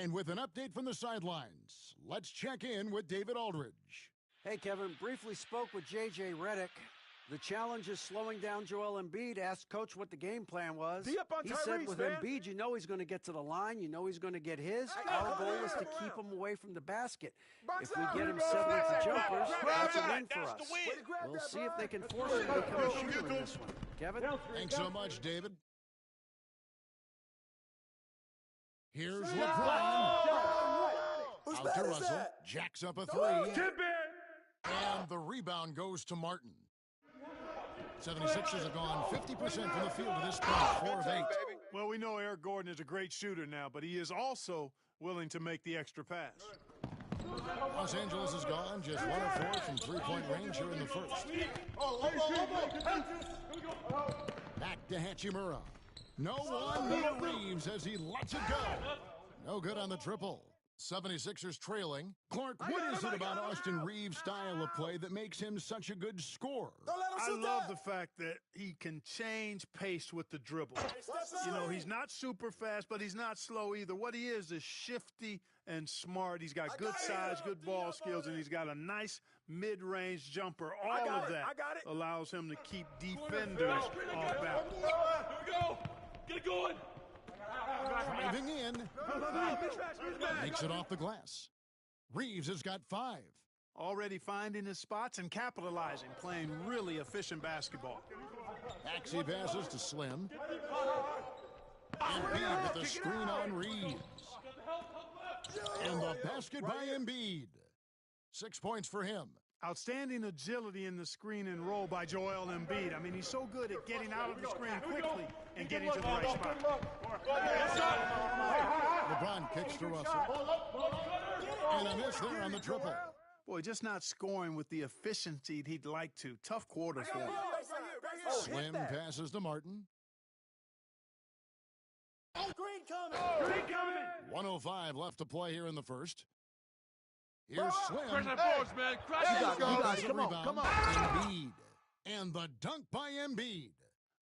And with an update from the sidelines, let's check in with David Aldridge. Hey, Kevin, briefly spoke with J.J. Redick. The challenge is slowing down Joel Embiid. Asked Coach what the game plan was. He said with Embiid, you know he's going to get to the line. You know he's going to get his. Our goal is to keep him away from the basket. If we get him settling for jumpers, that's a win for us. We'll see if they can force him to become a shooter in this one. Kevin? Thanks so much, David. Here's LeBron. Out to Russell. Jacks up a three. And the rebound goes to Martin. 76ers have gone 50% from the field at this point, 4 of 8. Well, we know Eric Gordon is a great shooter now, but he is also willing to make the extra pass. Los Angeles has gone just 1 of 4 from three-point range here in the first. Back to Hachimura. No one near Reeves as he lets it go. No good on the triple. 76ers trailing. Clark, what is it about Austin Reeves' style of play that makes him such a good scorer? I love the fact that he can change pace with the dribble. You know, he's not super fast, but he's not slow either. What he is shifty and smart. He's got good size, good ball skills, and he's got a nice mid-range jumper. All of that allows him to keep defenders off balance. Here we go. Get it going. Driving in. Makes it off the glass. Reeves has got 5. Already finding his spots and capitalizing, playing really efficient basketball. Maxey passes to Slim. Embiid with the screen on Reeves. And the basket by Embiid. 6 points for him. Outstanding agility in the screen and roll by Joel Embiid. I mean, he's so good at getting out of the screen quickly and getting to the right spot. LeBron kicks to Russell. And a miss there on the triple. Boy, just not scoring with the efficiency he'd like to. Tough quarter for him. Slim passes to Martin. Green coming. 1:05 left to play here in the first. Here's Slim. Crush that boards, man. Crush it. Come on. Embiid. And the dunk by Embiid.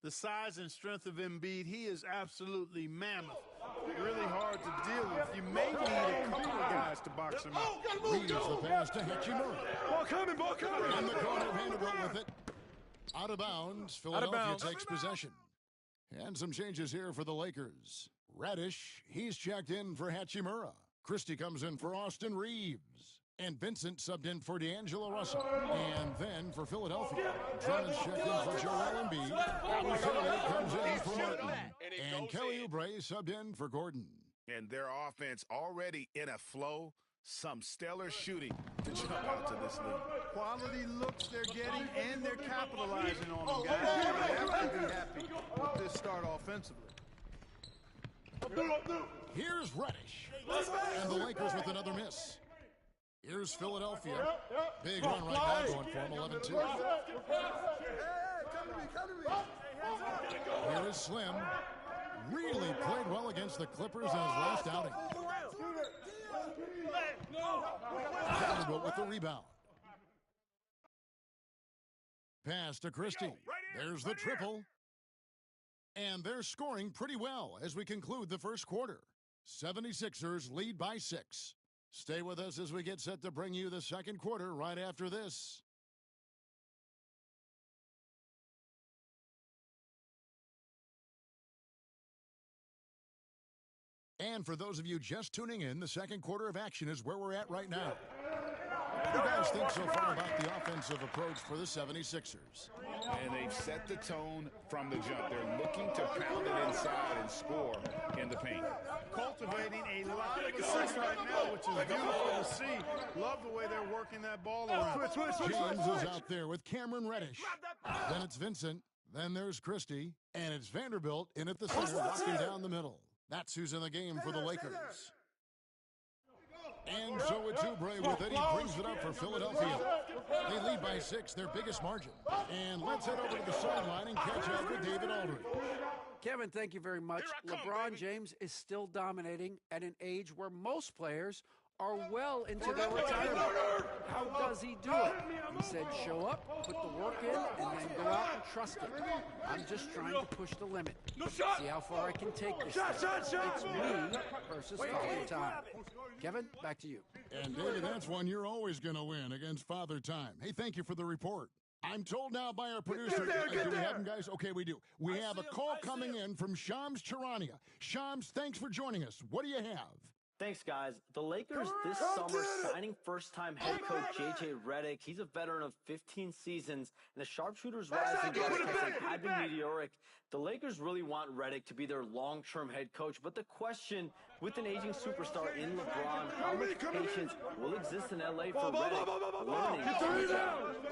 The size and strength of Embiid, he is absolutely mammoth. Really hard to deal with. You may need a couple of guys to box him out. Reeves the pass to Hachimura. Ball coming. In the corner, Vanderbilt with it. Out of bounds. Philadelphia takes possession. And some changes here for the Lakers. Reddish, he's checked in for Hachimura. Christie comes in for Austin Reeves. And Vincent subbed in for D'Angelo Russell. And then for Philadelphia, Drummond's checked in for Joel Embiid. Philly comes in for Martin. And Kelly Oubre subbed in for Gordon. And their offense already in a flow. Some stellar shooting to jump out to this league. Quality looks they're getting, and they're capitalizing on them, guys. They have to be happy with this start offensively. Here's Reddish. And the Lakers with another miss. Here's Philadelphia. Big run right now going for him, 11-2. Here is Slim. Really played well against the Clippers in his last outing. Vanderbilt with the rebound. Pass to Christie. There's the triple. And they're scoring pretty well as we conclude the first quarter. 76ers lead by 6. Stay with us as we get set to bring you the second quarter right after this. And for those of you just tuning in, the second quarter of action is where we're at right now. What do you guys think so far about the offensive approach for the 76ers? And they've set the tone from the jump. They're looking to pound it inside and score in the paint. Cultivating a lot of assists right now, which is beautiful to see. Love the way they're working that ball around. James is out there with Cameron Reddish. Then it's Vincent. Then there's Christie. And it's Vanderbilt in at the center, walking down the middle. That's who's in the game for the Lakers. And so it's Oubre with it. He brings it up for Philadelphia. They lead by 6, their biggest margin. And let's head over to the sideline and catch up with David Aldridge. Kevin, thank you very much. LeBron James is still dominating at an age where most players are well into their retirement. How does he do it? He said show up, put the work in, and then go out and trust it. I'm just trying to push the limit. See how far I can take this. It's me versus Father Time. Kevin, back to you. And David, that's one you're always going to win against Father Time. Hey, thank you for the report. I'm told now by our producer. Do we have him, guys? Okay, we do. We have a call coming in from Shams Charania. Shams, thanks for joining us. What do you have? Thanks, guys. The Lakers this summer signing first-time head coach J.J. Redick. He's a veteran of 15 seasons, and the sharpshooter's rise in broadcasting had been meteoric. The Lakers really want Redick to be their long-term head coach, but the question, with an aging superstar in LeBron, how much patience will exist in L.A. for Redick?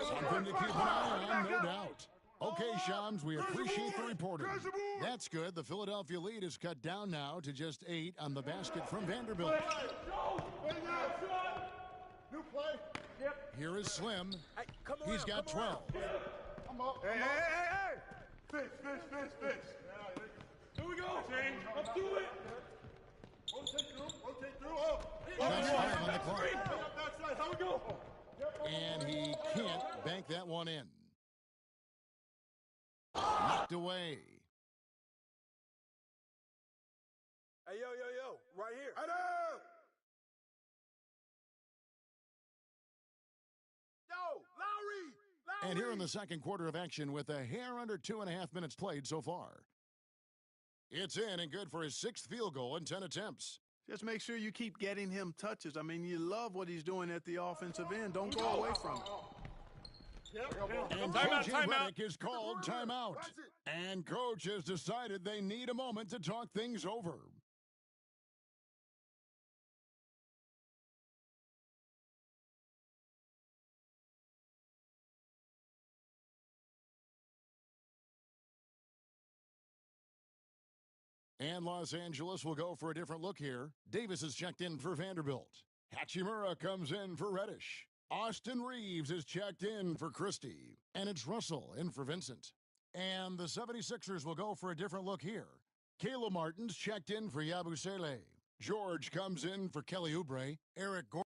Something to keep an eye on, no doubt. Okay, Shams, we appreciate the reporting. That's good. The Philadelphia lead is cut down now to just 8 on the basket from Vanderbilt. Here is Slim. He's got 12. Hey! Fish. Here we go. Let's do it. Rotate through. Oh. Shots fired on the clock. That's how we go. And he can't bank that one in. Knocked away. Hey, yo. Right here. Yo, Lowry. And here in the second quarter of action with a hair under 2.5 minutes played so far. It's in and good for his 6th field goal in 10 attempts. Just make sure you keep getting him touches. I mean, you love what he's doing at the offensive end. Don't go away from it. And Coach Redick is called timeout. And Coach has decided they need a moment to talk things over. And Los Angeles will go for a different look here. Davis is checked in for Vanderbilt. Hachimura comes in for Reddish. Austin Reeves is checked in for Christie. And it's Russell in for Vincent. And the 76ers will go for a different look here. Caleb Martin's checked in for Yabusele. George comes in for Kelly Oubre. Eric Gordon.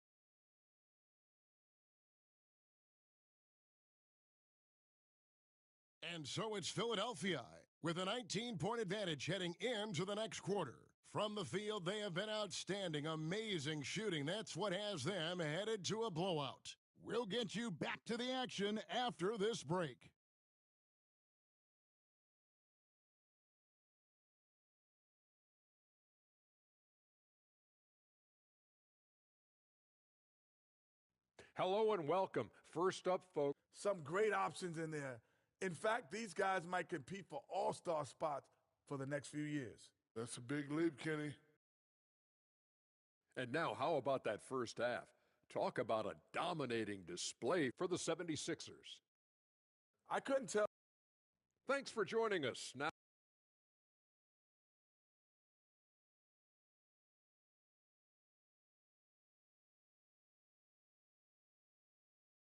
And so it's Philadelphia with a 19-point advantage heading into the next quarter. From the field, they have been outstanding, amazing shooting. That's what has them headed to a blowout. We'll get you back to the action after this break. Hello and welcome. First up, folks. Some great options in there. In fact, these guys might compete for all-star spots for the next few years. That's a big leap, Kenny. And now, how about that first half? Talk about a dominating display for the 76ers. I couldn't tell. Thanks for joining us. Now,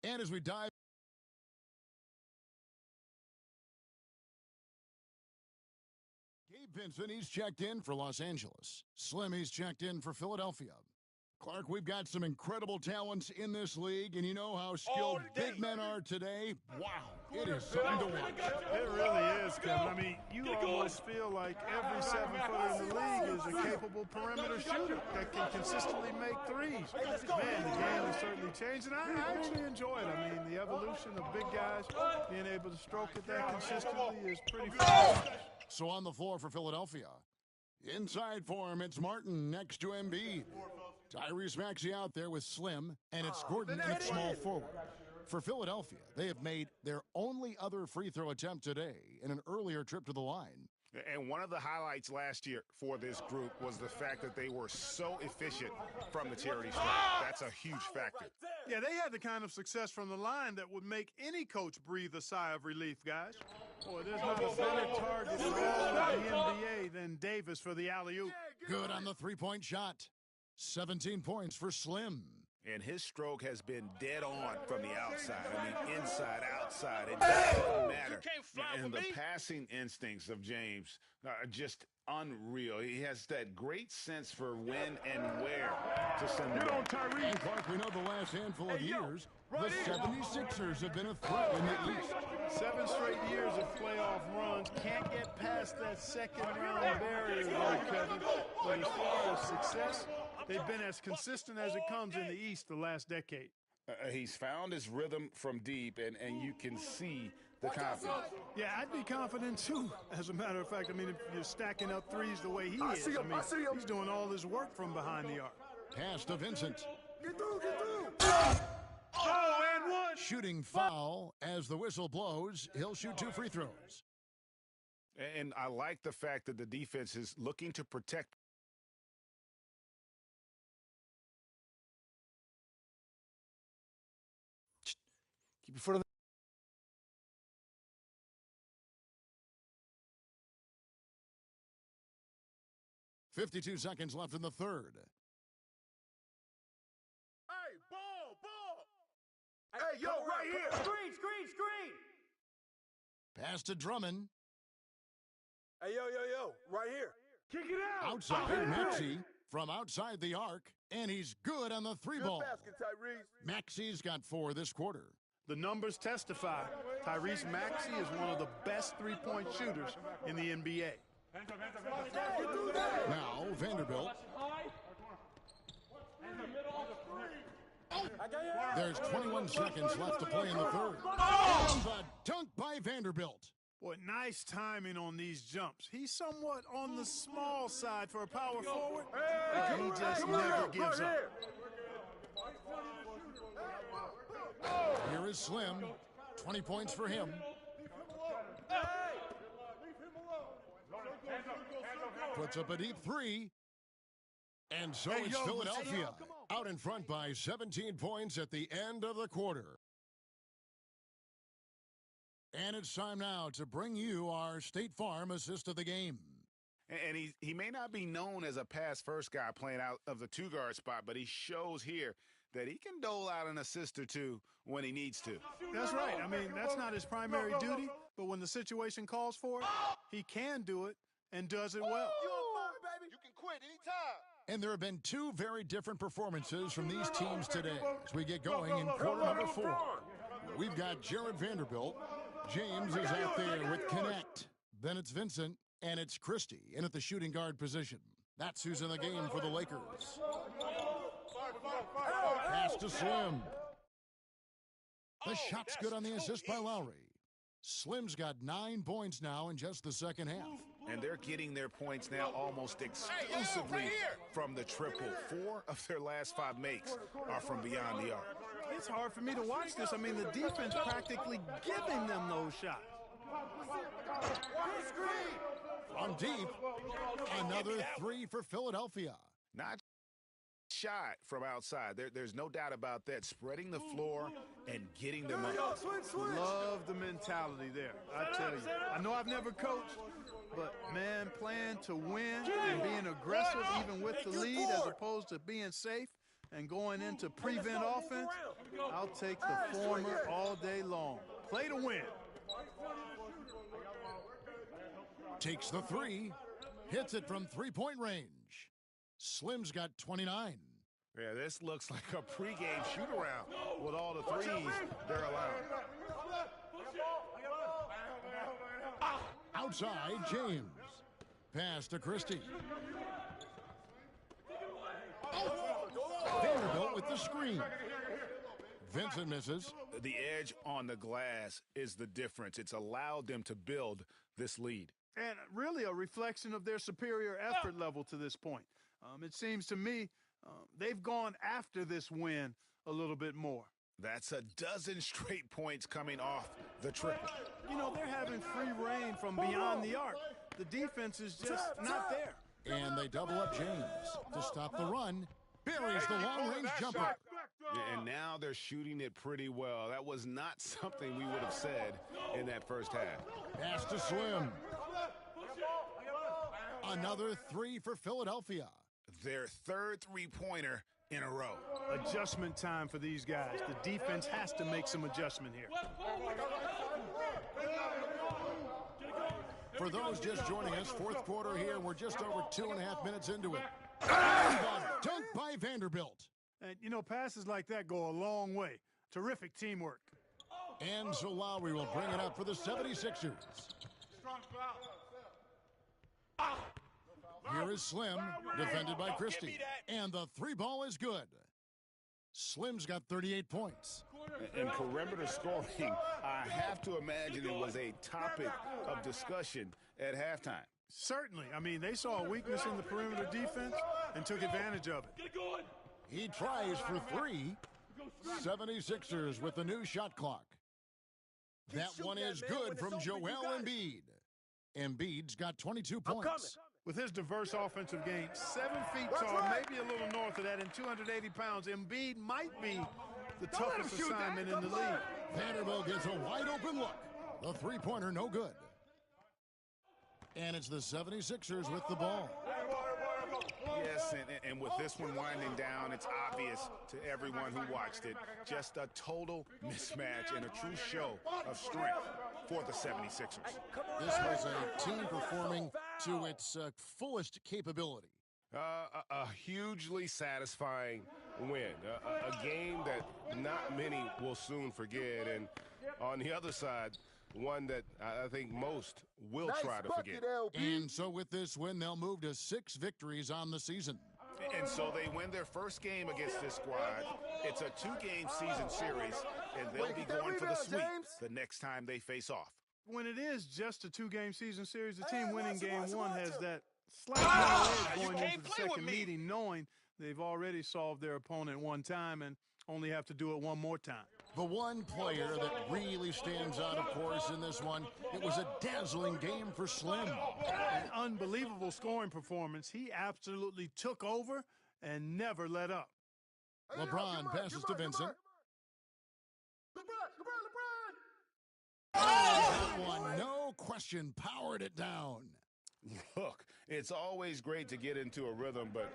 and as we dive Vincent, he's checked in for Los Angeles. Slim, he's checked in for Philadelphia. Clark, we've got some incredible talents in this league, and you know how skilled big men are today. Wow, it is something to watch. It really is, Kevin. I mean, you almost feel like every 7-footer in the league is a capable perimeter shooter that can consistently make threes. Man, the game has certainly changed, and I actually enjoy it. I mean, the evolution of big guys being able to stroke it that consistently is pretty fun. So on the floor for Philadelphia, inside for him, it's Martin next to Embiid. Tyrese Maxey out there with Slim, and it's Gordon at small forward. For Philadelphia, they have made their only other free throw attempt today in an earlier trip to the line. And one of the highlights last year for this group was the fact that they were so efficient from the charity stripe. That's a huge factor. Yeah, they had the kind of success from the line that would make any coach breathe a sigh of relief, guys. Boy, there's not a better target in all of the NBA than Davis for the alley-oop. Good on the three-point shot. 17 points for Slim. And his stroke has been dead on from the outside. I mean, inside, outside. It doesn't matter. And the passing instincts of James are just unreal. He has that great sense for when and where to send the ball. And Clark, we know the last handful of years, the 76ers have been a threat in the East. 7 straight years of playoff runs. Can't get past that second-round barrier, though, Kevin. But as far as success, they've been as consistent as it comes in the East the last decade. He's found his rhythm from deep, and you can see the confidence. Yeah, I'd be confident, too, as a matter of fact. I mean, if you're stacking up threes the way he is, he's doing all his work from behind the arc. Pass to Vincent. Get through, get through. Oh, and one. Shooting foul as the whistle blows. He'll shoot 2 free throws. And I like the fact that the defense is looking to protect. Keep your foot on the 52 seconds left in the third. Hey, ball. Hey, yo, right here. Screen. Pass to Drummond. Hey, yo, right here. Kick it out. Outside, Maxey from outside the arc, and he's good on the 3-ball. Basket, Tyrese. Maxey's got 4 this quarter. The numbers testify. Tyrese Maxey is one of the best three-point shooters in the NBA. Now, Vanderbilt. There's 21 seconds left to play in the third. And the dunk by Vanderbilt. Boy, nice timing on these jumps. He's somewhat on the small side for a power forward, but he just never gives up. Here is Slim. 20 points for him. Puts up a deep 3. And so it's Philadelphia out in front by 17 points at the end of the quarter. And it's time now to bring you our State Farm assist of the game. And he may not be known as a pass-first guy playing out of the 2-guard spot, but he shows here that he can dole out an assist or 2 when he needs to. That's right. I mean, that's not his primary duty, but when the situation calls for it, he can do it and does it well. You on fire, baby. You can quit anytime. And there have been 2 very different performances from these teams today as we get going in quarter number 4. We've got Jared Vanderbilt. James is out there with Connect. Then it's Vincent, and it's Christie in at the shooting guard position. That's who's in the game for the Lakers. Pass to Slim. The shot's good on the assist by Lowry. Slim's got 9 points now in just the second half. And they're getting their points now almost exclusively from the triple. 4 of their last 5 makes are from beyond the arc. It's hard for me to watch this. I mean, the defense practically giving them those shots. From deep, another 3 for Philadelphia. Not shot from outside. There's no doubt about that. Spreading the floor and getting them up. Love the mentality there, I tell you. I know I've never coached, but, man, playing to win and being aggressive even with the lead as opposed to being safe and going into prevent offense, I'll take the former all day long. Play to win. Takes the 3, hits it from 3-point range. Slim's got 29. Yeah, this looks like a pregame shoot-around with all the threes they're allowing. Outside, James. Pass to Christie. Vanderbilt with the screen. Vincent misses. The edge on the glass is the difference. It's allowed them to build this lead. And really a reflection of their superior effort level to this point. It seems to me they've gone after this win a little bit more. That's a dozen straight points coming off the triple. You know, they're having free reign from beyond the arc. The defense is just not there. And they double up James to stop the run. Buries the long-range jumper. And now they're shooting it pretty well. That was not something we would have said in that first half. Pass to Slim. Another 3 for Philadelphia. their third three-pointer in a row. Adjustment time for these guys. The defense has to make some adjustment here. For those just joining us, fourth quarter here. We're just over 2.5 minutes into it. Dunk by Vanderbilt. And, you know, passes like that go a long way. Terrific teamwork. And so Lowry will bring it up for the 76ers. Here is Slim, defended by Christie. And the three ball is good. Slim's got 38 points. And perimeter scoring, I have to imagine it was a topic of discussion at halftime. Certainly. I mean, they saw a weakness in the perimeter defense and took advantage of it. He tries for three. 76ers with the new shot clock. That one is good from Joel Embiid. Embiid's got 22 points. With his diverse offensive game, 7 feet tall, maybe a little north of that, and 280 pounds, Embiid might be the toughest assignment in the league. Vanderbilt gets a wide open look. The three-pointer no good. And it's the 76ers with the ball. Yes, and with this one winding down, it's obvious to everyone who watched it, just a total mismatch and a true show of strength for the 76ers. This was a team performing to its fullest capability. A hugely satisfying win, a game that not many will soon forget, and on the other side, one that I think most will try to forget. And so with this win, they'll move to 6 victories on the season. And so they win their first game against this squad. It's a 2-game season series, and they'll be going for the sweep the next time they face off. When it is just a 2-game season series, the team winning game one has that slight edge going into the second meeting, knowing they've already solved their opponent one time and only have to do it one more time. The one player that really stands out, of course, in this one, it was a dazzling game for Slim. An unbelievable scoring performance. He absolutely took over and never let up. LeBron passes to Vincent. That one, no question, powered it down. Look, it's always great to get into a rhythm, but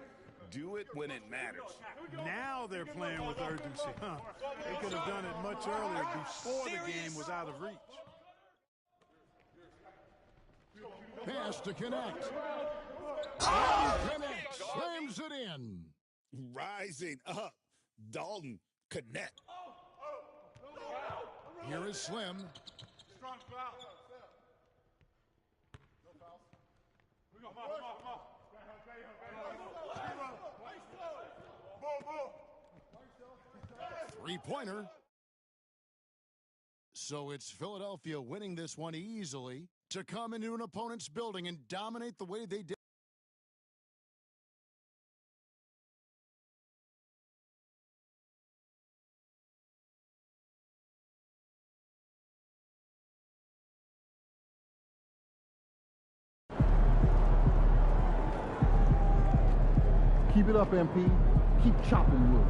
do it when it matters. Now they're playing with urgency. They could have done it much earlier before the game was out of reach. Pass to connect. Connect slams it in. Rising up, Dalton Connect. Here is Slim. Three-pointer. So it's Philadelphia winning this one easily to come into an opponent's building and dominate the way they did. Keep it up, MP. Keep chopping wood.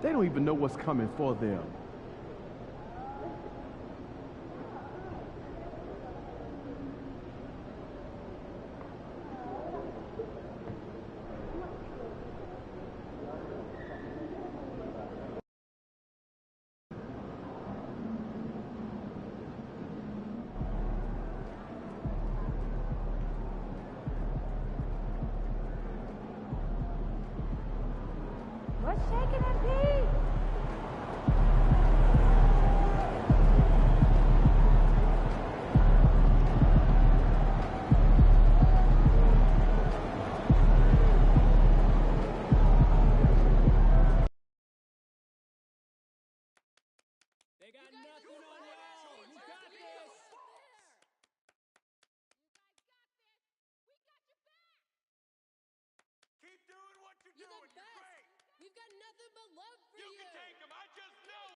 They don't even know what's coming for them. What's shaking MP? They got nothing on you. You got this. Keep doing what you're doing. You're great. We've got nothing but love for you. You can take him. I just know.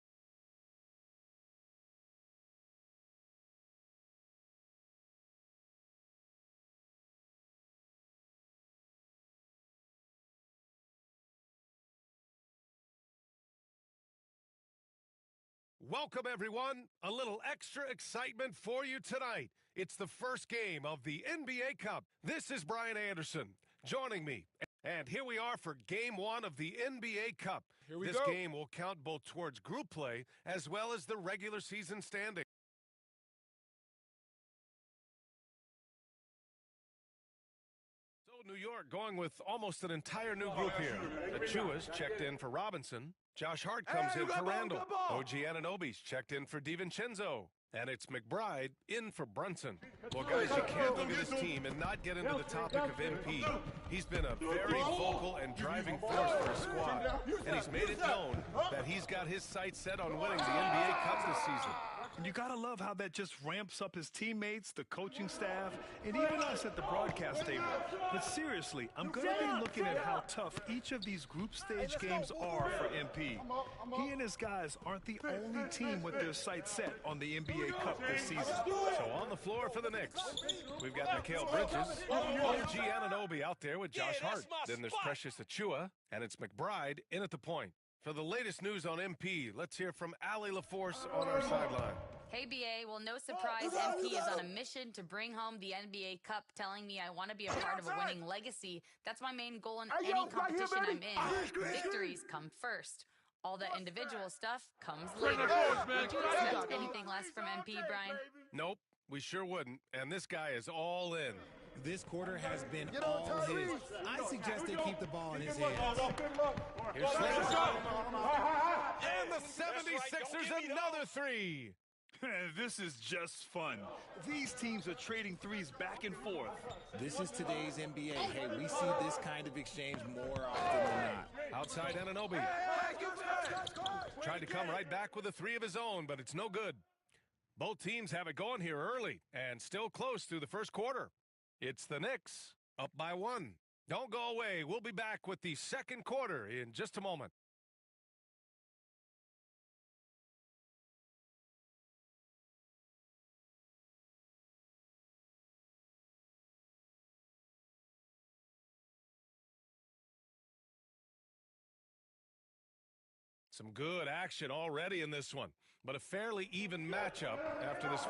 Welcome, everyone. A little extra excitement for you tonight. It's the first game of the NBA Cup. This is Brian Anderson joining me. And here we are for Game 1 of the NBA Cup. This game will count both towards group play as well as the regular season standing. So New York going with almost an entire new group here. Achua's checked in for Robinson. Josh Hart comes in for Randall. OG Anunoby's checked in for DiVincenzo. And it's McBride in for Brunson. Well, guys, you can't look at this team and not get into the topic of MP. He's been a very vocal and driving force for his squad. And he's made it known that he's got his sights set on winning the NBA Cup this season. And you got to love how that just ramps up his teammates, the coaching staff, and even us at the broadcast table. But seriously, I'm going to be looking at how tough each of these group stage games are for MP. He and his guys aren't the only team with their sights set on the NBA Cup this season. So on the floor for the Knicks, we've got Mikal Bridges, OG Anunoby out there with Josh Hart. Then there's Precious Achiuwa, and it's McBride in at the point. For the latest news on MP, let's hear from Allie LaForce on our sideline. Hey, BA. Well, no surprise, MP is on a mission to bring home the NBA Cup, telling me I want to be a part of a winning legacy. That's my main goal in any competition I'm in. Victories come first. All the individual stuff comes later. Would you expect anything less from MP, Brian? Nope, we sure wouldn't. And this guy is all in. This quarter has been all his. I suggest they keep the ball in his hands. Here's Slinger. And the 76ers another three. This is just fun. These teams are trading threes back and forth. This is today's NBA. Hey, we see this kind of exchange more often than not. Outside Anunoby. Tried to come right back with a three of his own, but it's no good. Both teams have it going here early and still close through the first quarter. It's the Knicks up by 1. Don't go away. We'll be back with the second quarter in just a moment. Some good action already in this one, but a fairly even matchup after this.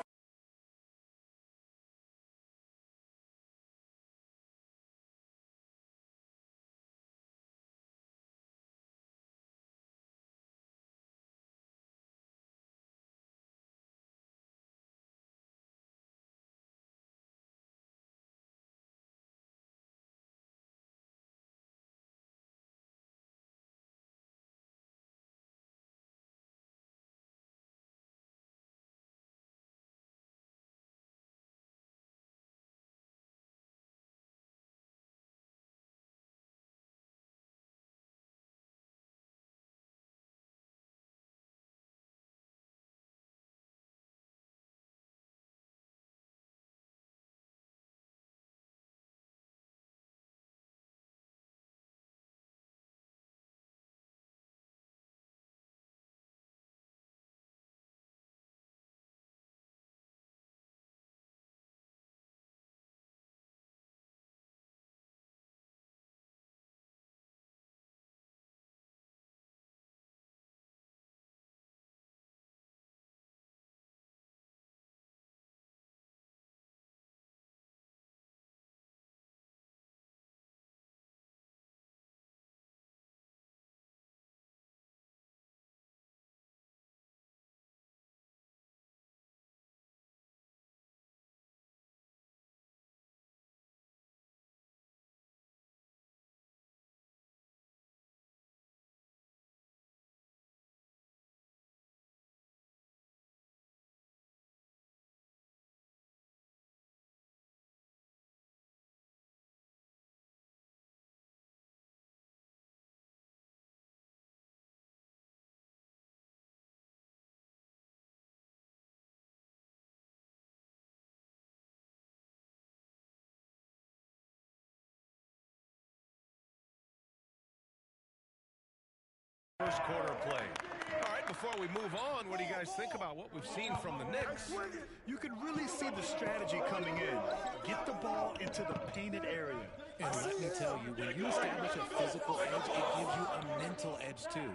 First quarter play. All right, before we move on, what do you guys think about what we've seen from the Knicks? You can really see the strategy coming in. Get the ball into the painted area. And let me tell you, when you establish a physical edge, it gives you a mental edge too.